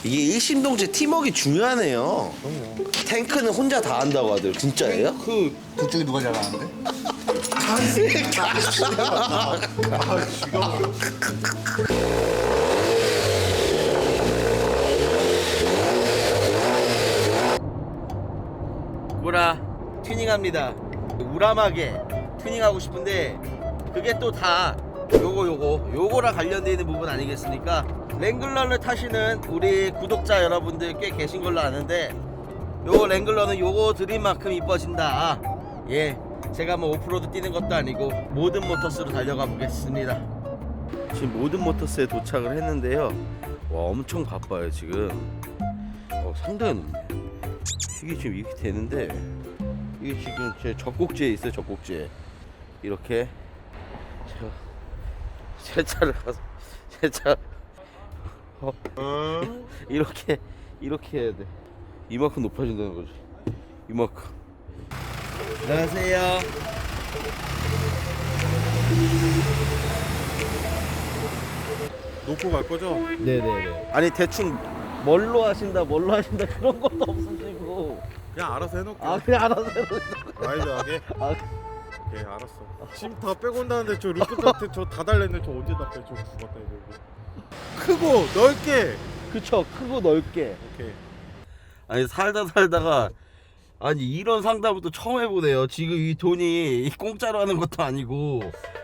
이게 일심동체 팀워크 중요하네요. 그럼요. 탱크는 혼자 다 한다고 하더라고요. 진짜예요? 그 그쪽이 누가 잘하는데? 구라 튜닝합니다. 우람하게 튜닝하고 싶은데 그게 또 다 요거랑 관련되어 있는 부분 아니겠습니까? 랭글러를 타시는 우리 구독자 여러분들 꽤 계신 걸로 아는데 요거 랭글러는 요거 드린 만큼 이뻐진다. 예, 제가 뭐 오프로드 뛰는 것도 아니고 모든 모터스로 달려가 보겠습니다. 지금 모든 모터스에 도착을 했는데요. 와, 엄청 바빠요 지금. 상당히 높네. 이게 지금 이렇게 되는데 이게 지금 제 젖꼭지에 있어요. 젖꼭지에 이렇게 제 차를 가서 제 차 이렇게 해야 돼. 이만큼 높아진다는 거지. 이만큼. 안녕하세요. 놓고 갈 거죠? 네네네. 아니 대충 뭘로 하신다 그런 것도 없으시고. 그냥 알아서 해놓을게. 아, 그냥 알아서 해요. 와일드하게. 아, 오케이, 알았어. 짐 다 빼고 온다는데 저 루프탑에 저 다 달랬는데 저 언제 다 빼? 저 죽었다 이거. 크고 넓게. 그쵸. 크고 넓게. 오케이. 아니 살다가 아니 이런 상담을 또 처음 해보네요. 지금 이 돈이 공짜로 하는 것도 아니고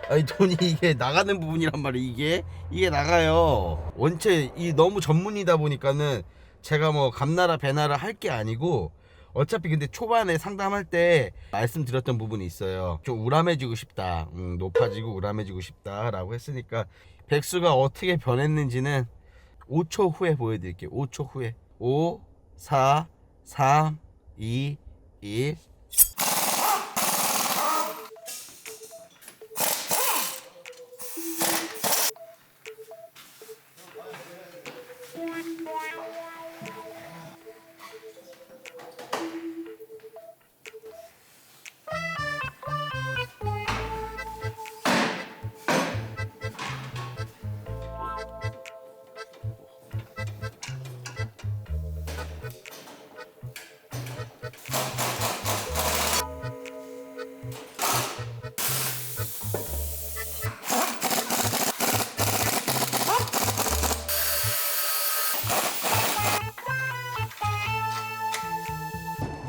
아니 돈이 이게 나가는 부분이란 말이에요. 이게 나가요. 원체 이 너무 전문이다 보니까는 제가 뭐 감나라 배나라 할 게 아니고 어차피 근데 초반에 상담할 때 말씀드렸던 부분이 있어요. 좀 우람해지고 싶다. 높아지고 우람해지고 싶다 라고 했으니까 백수가 어떻게 변했는지는 5초 후에 보여드릴게요. 5초 후에 5 4 3 2 1.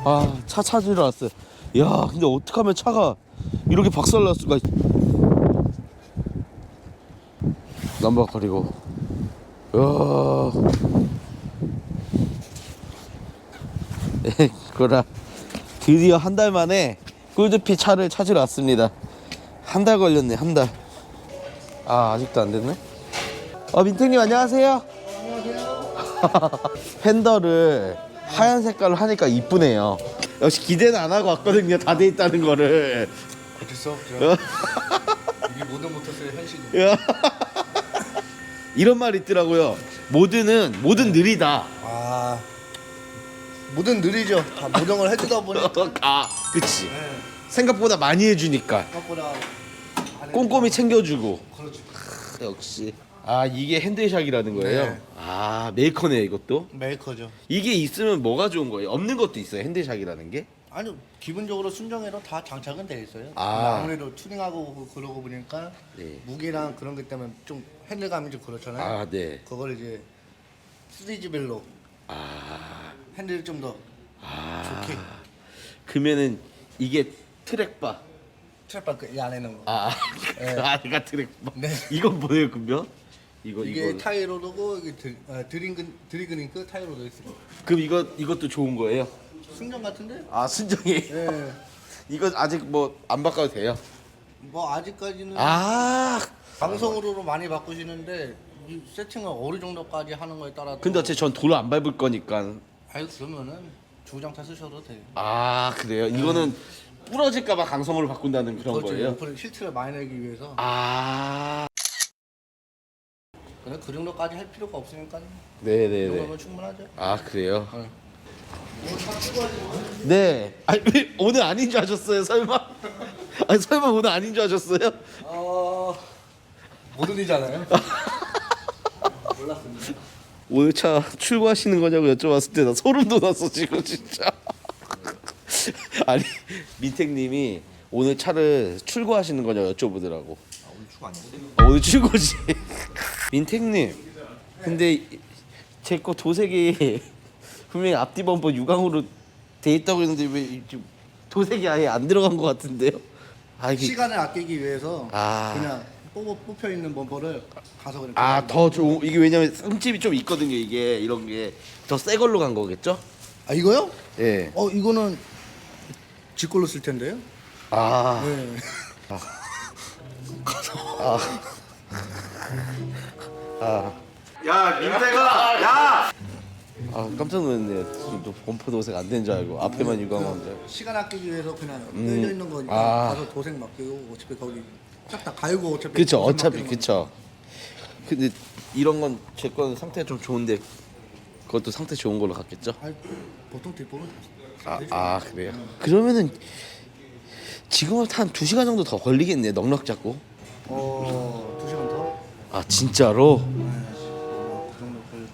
아, 차 찾으러 왔어요. 야, 근데 어떡하면 차가 이렇게 박살날 수가 있... 남박거리고. 그거라. 드디어 한 달 만에 골드피 차를 찾으러 왔습니다. 한 달 걸렸네, 한 달. 아, 아직도 안 됐네. 민택님 안녕하세요. 안녕하세요. 팬더를 하얀 색깔로 하니까 이쁘네요. 역시 기대는 안 하고 왔거든요. 다 돼 있다는 거를. 어쩔 수 없죠. 이게 모든 모터스의 현실이에요. 이런 말이 있더라고요. 모든 느리다. 아, 뭐든 느리죠. 다 모든 걸 해주다 보니까 아, 그치. 생각보다 많이 해주니까. 생각보다 꼼꼼히 챙겨주고. 그렇죠. 역시. 아, 이게 핸들샥이라는 거예요? 네. 아, 메이커네 이것도. 메이커죠. 이게 있으면 뭐가 좋은 거예요? 없는 것도 있어요, 핸들샥이라는 게? 아니, 기본적으로 순정에는 다 장착은 돼 있어요. 아. 아무래도 튜닝하고 그러고 보니까 네. 무게랑 그런 것 때문에 좀 핸들감이 좀 그렇잖아요. 아, 네. 그걸 이제 시리즈별로 아, 핸들을 좀 더 좋게 그러면은 이게 트랙바. 트랩바 이 안에는 거. 아, 네. 아가 트랙바. 네. 이건 뭐예요, 그러면? 이게 이거. 타이로드고 이게 드리그닝크 타이로드 있어요. 그럼 이것도 좋은 거예요? 순정 같은데? 아, 순정이. 예. 이거 아직 뭐 안 바꿔도 돼요? 뭐 아직까지는 아, 방송으로 많이 바꾸시는데 이 세팅을 어느 정도까지 하는 거에 따라 근데 어차피 전 돌 안 밟을 거니까. 아유 그러면은 주구장타 쓰셔도 돼요. 아, 그래요? 이거는 부러질까봐 강성으로 바꾼다는 그런 그렇죠. 거예요? 옆으로 실트를 많이 내기 위해서. 아, 근데 그 정도까지 할 필요가 없으니까 이 네네네. 정도면 충분하죠. 아, 그래요? 네. 네. 아니, 왜 오늘 아닌 줄 아셨어요, 설마? 아니, 설마 오늘 아닌 줄 아셨어요? 모든이잖아요. 몰랐습니다. 오늘 차 출고하시는 거냐고 여쭤봤을 때 나 소름 돋았어 지금 진짜. 아니 민택님이 오늘 차를 출고하시는 거냐고 여쭤보더라고. 오늘 추가 아니고? 오늘 출고지. 민택님, 근데 제 거 도색이 분명히 앞뒤 범퍼 유광으로 돼 있다고 했는데 왜 지금 도색이 아예 안 들어간 것 같은데요? 아 이게 시간을 아끼기 위해서 아. 그냥 뽑혀 있는 범퍼를 가서 그냥 더 좋은 이게 왜냐면 흠집이 좀 있거든요. 이게 이런 게 더 새 걸로 간 거겠죠? 아 이거요? 예. 이거는 지 걸로 쓸 텐데요? 아. 네. 야 민태가 야. 아 깜짝 놀랐네요. 또 범퍼 도색 안 된 줄 알고 앞에만 유광한 줄 알고. 시간 아끼기 위해서 그냥 끌려 있는 거니까 아. 가서 도색 맡기고 어차피 거기 싹 다 갈고 어차피 그쵸 도색 어차피 맡기는 그쵸. 근데 이런 건 제 거는 상태가 좀 좋은데 그것도 상태 좋은 걸로 갔겠죠? 거니까. 아니, 보통 뒷부분 그래요? 그러면은 지금은 한 2시간 정도 더 걸리겠네. 넉넉 잡고. 2시간 더? 아 진짜로? 그 정도 걸려.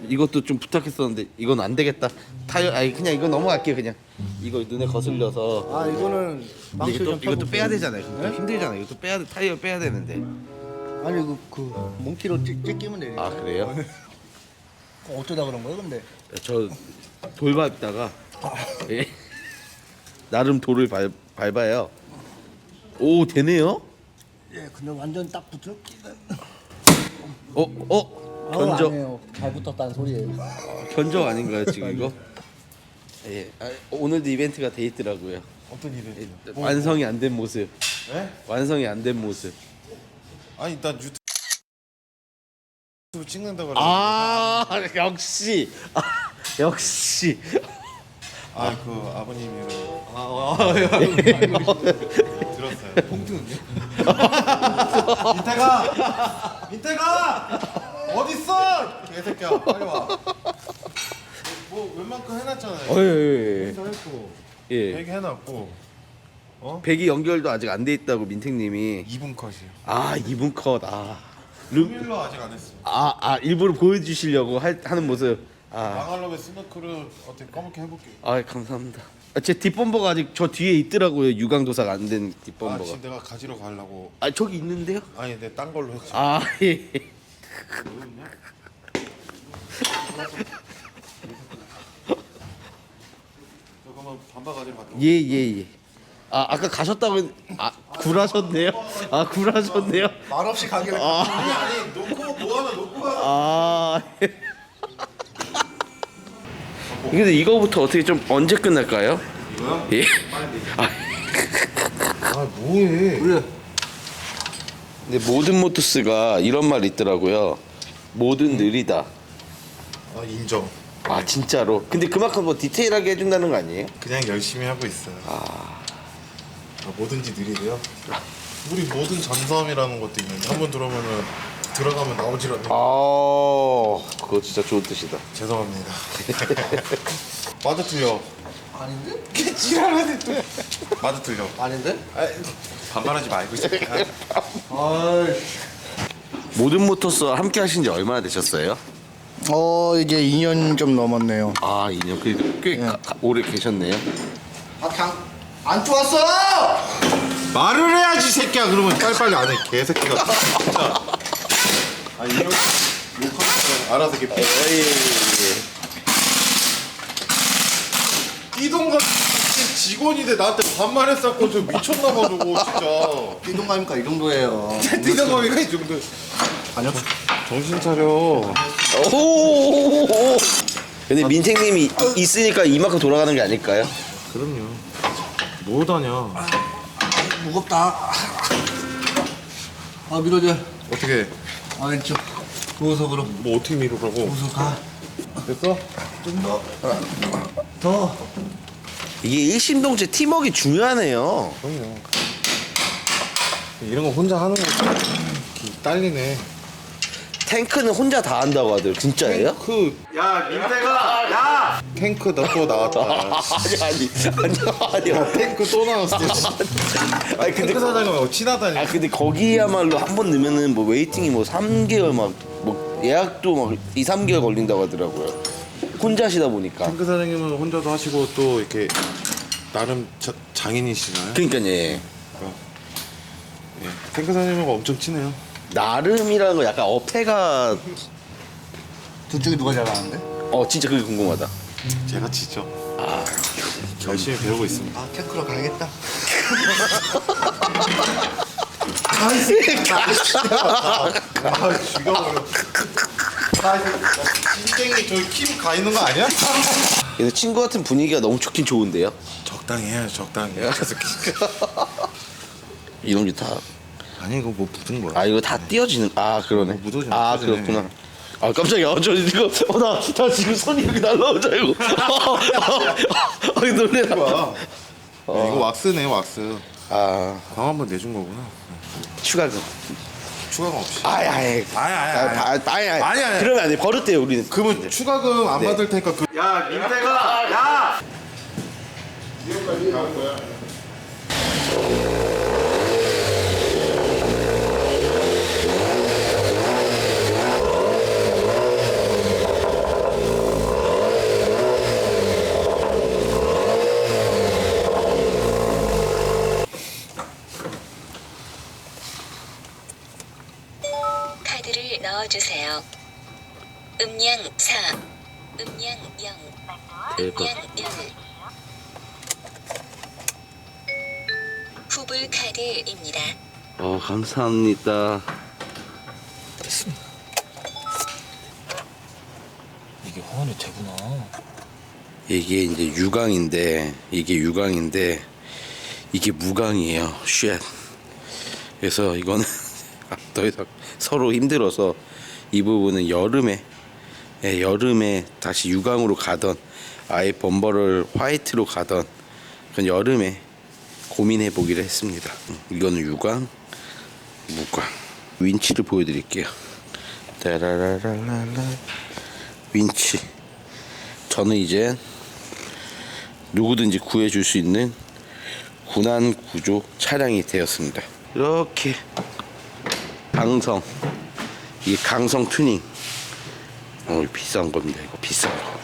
이것도 좀 부탁했었는데 이건 안 되겠다. 타이어 아니 그냥 이거 넘어갈게요 그냥. 이거 눈에 거슬려서. 아 이거는 근데 망치 좀 이것도 빼야 펴보세요. 되잖아요. 네? 힘들잖아요. 이것도 빼야 돼. 타이어 빼야 되는데. 아니 그 몽키로 찢기면 되니까. 아 그래요? 어쩌다 그런 거예요 근데? 저 돌 밟다가 예. 나름 돌을 밟아요. 오 되네요? 예 근데 완전 딱 붙었기는. 견적 아니에요. 잘 붙었다는 소리예요. 견적 아닌가요 지금 이거? 예. 오늘도 이벤트가 돼 있더라고요. 어떤 일이? 완성이 안 된 모습. 네? 완성이 안 된 모습. 아니 나 유튜브 찍는다 그래. 역시 역시 그 아버님이 들었어요. 봉투는요? 민태가 어딨어? 개새끼야 빨리 와. 뭐 웬만큼 해놨잖아요. 예. 했고 예. 얘기 해놨고 배기 연결도 아직 안 돼 있다고 민택님이. 2분 컷이요. 2분 컷. 루밀러 아직 안 했어. 일부러 보여주시려고 하는 모습. 망할놈의 스노크를 어떻게 검게 해볼게요. 감사합니다. 제 뒷범버가 아직 저 뒤에 있더라고요. 유광도사가 안 된 뒷범버가. 지금 내가 가지러 가려고. 저기 있는데요? 아니 내 딴 걸로 했지. 예. 잠깐만 반바 가지러 갔다. 예. 아까 가셨다고 굴하셨네요. 굴하셨네요. 말없이 가기를. 아니 놓고 뭐 하나 놓고 가. 근데 이거부터 어떻게 좀 언제 끝날까요? 이거요? 예. 뭐해? 그래. 근데 모든 모토스가 이런 말이 있더라고요. 뭐든 느리다. 인정. 진짜로. 근데 그만큼 뭐 디테일하게 해준다는 거 아니에요? 그냥 열심히 하고 있어요. 뭐든지 느리대요. 우리 모든 잠수함이라는 것도 있는데 한번 들어오면은 들어가면 나오질 않는. 그거 진짜 좋은 뜻이다. 죄송합니다. 맞아 틀려. 아닌데? 지랄하네 또. 맞아 틀려. 아닌데? 반말하지 말고 있어. 모든 모토스와 함께 하신 지 얼마나 되셨어요? 이제 2년 좀 넘었네요. 2년. 꽤 오래 계셨네요. 그냥 안 좋았어! 말을 해야지 새끼야. 그러면 빨리빨리 안 해. 개새끼가. 진짜. 이런 욕하는 알아서 이렇게 이동관 직원인데 나한테 반말했었고 저 미쳤나봐 저거 진짜. 띠동갑니까 이 정도예요. 뛰던거미가 이 정도. 아니요. 정신 차려. 근데 민택님이 있으니까 이만큼 돌아가는 게 아닐까요? 그럼요. 뭐다냐. 무겁다. 밀어줘. 어떻게? 왼쪽. 구석으로. 뭐 어떻게 미루라고? 구석 가. 됐어? 좀 더. 이게 일심동체 팀워크 중요하네요. 그럼요. 이런 거 혼자 하는 거 딸리네. 탱크는 혼자 다 한다고 하더라고요. 진짜예요? 야 민태가 야 탱크 너 또 나왔다. 아니요. 탱크 또 나왔어. 아니 근데 탱크 사장님하고 친하다니. 근데 거기야말로 한 번 넣으면은 뭐 웨이팅이 뭐 3개월 막 뭐 예약도 막 2, 3개월 걸린다고 하더라고요. 혼자 하시다 보니까. 탱크 사장님은 혼자도 하시고 또 이렇게 나름 장인이시잖아요. 그러니까 예. 예. 탱크 사장님하고 엄청 친해요. 나름이라는 거 약간 어폐가 둘 중에 누가 잘하는데? 진짜 그게 궁금하다. 제가 치죠. 열심히 배우고 있습니다. 아 탱크로 가야겠다. 아 죽여버려. 진쟁이 저기 킴 가 있는 거 아니야? 그래서 친구 같은 분위기가 너무 좋긴 좋은데요. 적당히 해요, 적당히. 이놈이 다. 아니 이거 뭐 묻은 거야. 이거 다 띄어지는. 그러네. 묻어지네, 아 묻어지네. 그렇구나. 깜짝이야. 저 이거 나 지금 손이 이렇게 날라오자 이거. 놀래라. 뭐야? 이거 왁스네, 왁스. 방 한번 내준 거구나. 추가금. 추가금 없이. 아니. 아니. 그러면 안 돼. 버릇돼요 우리는. 그러면 추가금 안 받을 테니까 그. 야 민태가, 야. 이거까지 나온 거야. 카드를 넣어주세요. 음량 4, 음량 0, 음량 1. 후불 카드입니다. 감사합니다. 이게 호환이 되구나. 이게 이제 유광인데 이게 무광이에요. 쉣. 그래서 이거는 더 이상 서로 힘들어서 이 부분은 여름에 다시 유광으로 가던 아예 범버를 화이트로 가던 그건 여름에 고민해 보기로 했습니다. 이거는 유광, 무광. 윈치를 보여드릴게요. 따라라라라라. 윈치. 저는 이제 누구든지 구해줄 수 있는 군안 구조 차량이 되었습니다. 이렇게 이게 강성 튜닝. 비싼 겁니다. 이거 비싼 거.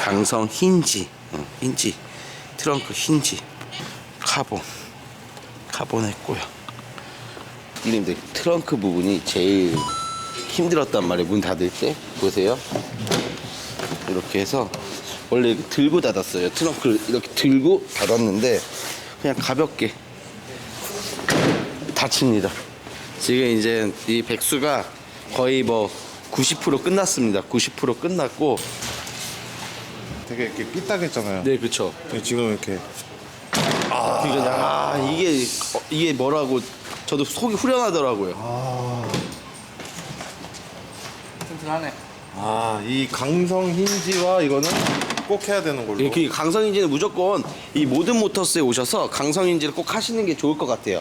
강성 힌지, 힌지, 트렁크 힌지, 카본 했고요. 님들 트렁크 부분이 제일 힘들었단 말이에요. 문 닫을 때 보세요. 이렇게 해서 원래 이렇게 들고 닫았어요. 트렁크를 이렇게 들고 닫았는데 그냥 가볍게 닫힙니다. 지금 이제 이 백수가 거의 뭐 90% 끝났습니다. 90% 끝났고. 되게 이렇게 삐딱했잖아요. 네, 그렇죠. 근데 지금 이렇게 이게 뭐라고 저도 속이 후련하더라고요. 튼튼하네. 이 강성 힌지와 이거는 꼭 해야 되는 걸로. 그 강성인지는 무조건 이 모든 모터스에 오셔서 강성인지를 꼭 하시는 게 좋을 것 같아요.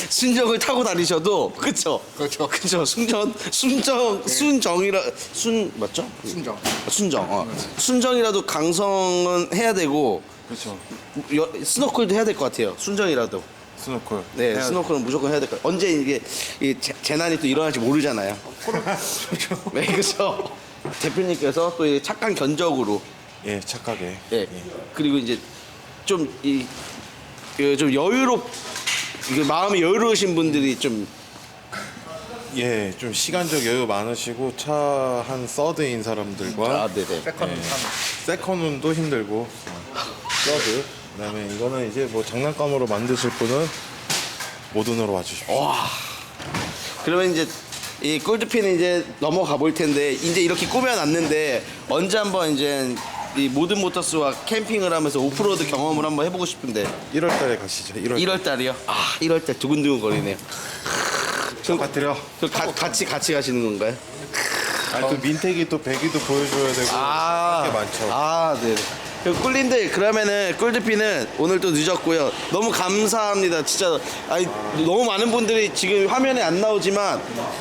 순정을 타고 다니셔도 그쵸? 그렇죠. 그쵸? 맞죠? 순정. 순정이라도 강성은 해야 되고 그렇죠. 스노클도 해야 될 것 같아요. 순정이라도. 스노클. 네, 스노클은 무조건 해야 될 것 같아요. 언제 이게 재난이 또 일어날지 모르잖아요. 네, 그렇죠. 대표님께서 또 착한 견적으로 예, 착하게. 예. 그리고 이제 좀 좀 마음이 여유로우신 분들이 좀 예, 좀 시간적 여유 많으시고 차 한 서드인 사람들과 네네. 세컨은 세컨운도 힘들고 서드. 그다음에 이거는 이제 뭐 장난감으로 만드실 분은 모든으로 와주십시오. 그러면 이제 이 골드핀은 이제 넘어가 볼 텐데 이제 이렇게 꾸며놨는데 언제 한번 이제 이 모든 모터스와 캠핑을 하면서 오프로드 경험을 한번 해보고 싶은데 1월달에 가시죠. 1월. 달이요? 1월달 두근두근 거리네요. 축하드려. 같이 가시는 건가요? 또 민택이 또 배기도 보여줘야 되고 할 게 많죠. 네. 꿀님들 그러면은 꿀드피는 오늘 또 늦었고요. 너무 감사합니다. 진짜 너무 많은 분들이 지금 화면에 안 나오지만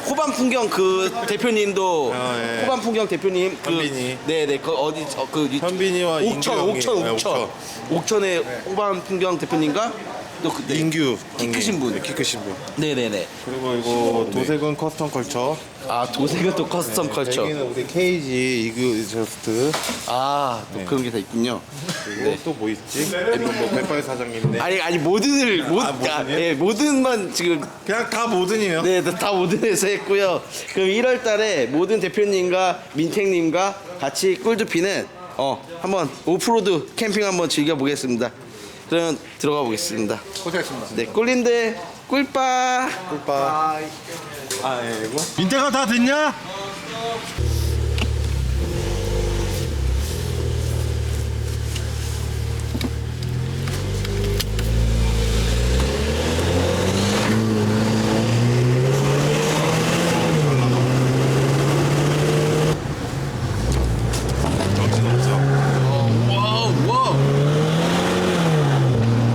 호반 풍경 그 대표님도 예. 호반 풍경 대표님 현빈이. 네네 그 어디 현빈이와 옥천 인규 형이. 네, 옥천의 호반 풍경 대표님과 또 그때 인규 키 크신 분. 키 크신 분. 네네네. 그리고 이거 도색은 커스텀 컬처. 아 도색은 또 커스텀 컬처. 여기는 우리 KG 이그저스트. 아또 그런 게 다 있군요. 그리고 또 뭐 있지? 이건 뭐 백발 사장님네. 아니 모든을 모든이요? 예, 모든만 지금 그냥 다 모든이에요. 네, 다 모든에서 했고요. 그럼 1월달에 모든 대표님과 민택님과 같이 꿀두피는 한번 오프로드 캠핑 한번 즐겨보겠습니다. 그럼 들어가 보겠습니다. 고생했습니다. 네, 꿀린데 꿀빠. 꿀빠. 아이고. 민태가 다 됐냐?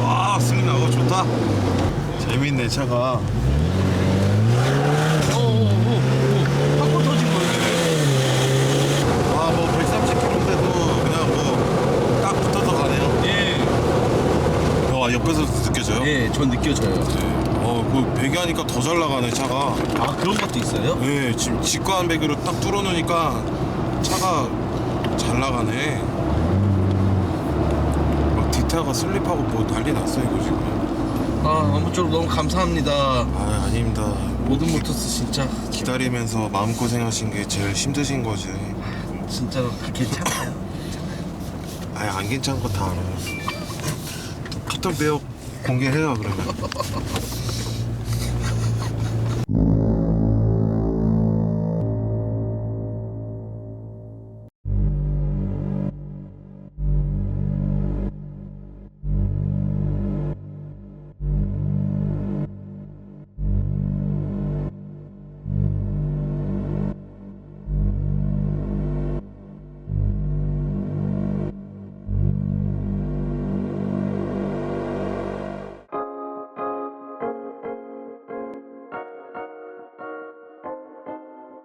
와, 승리 나고 좋다. 재밌네 차가. 팝콘 터진 거예요. 아, 뭐 130km인데도 그냥 뭐 딱 붙어서 가네요. 예. 와, 옆에서 느껴져요? 예, 전 느껴져요. 그 배기하니까 더 잘 나가네 차가. 아 그런 것도 있어요? 네, 지금 직관 배기로 딱 뚫어놓으니까 차가 잘 나가네. 막 디타가 슬립하고 뭐 난리 났어 이거 지금. 아 아무쪼록 너무 감사합니다. 아, 아닙니다. 모든 모터스 진짜 기다리면서 마음고생하신 게 제일 힘드신 거지. 진짜 괜찮아요. 아예 안 괜찮은 거 다 알아요. 카톡 내역 공개해요 그러면.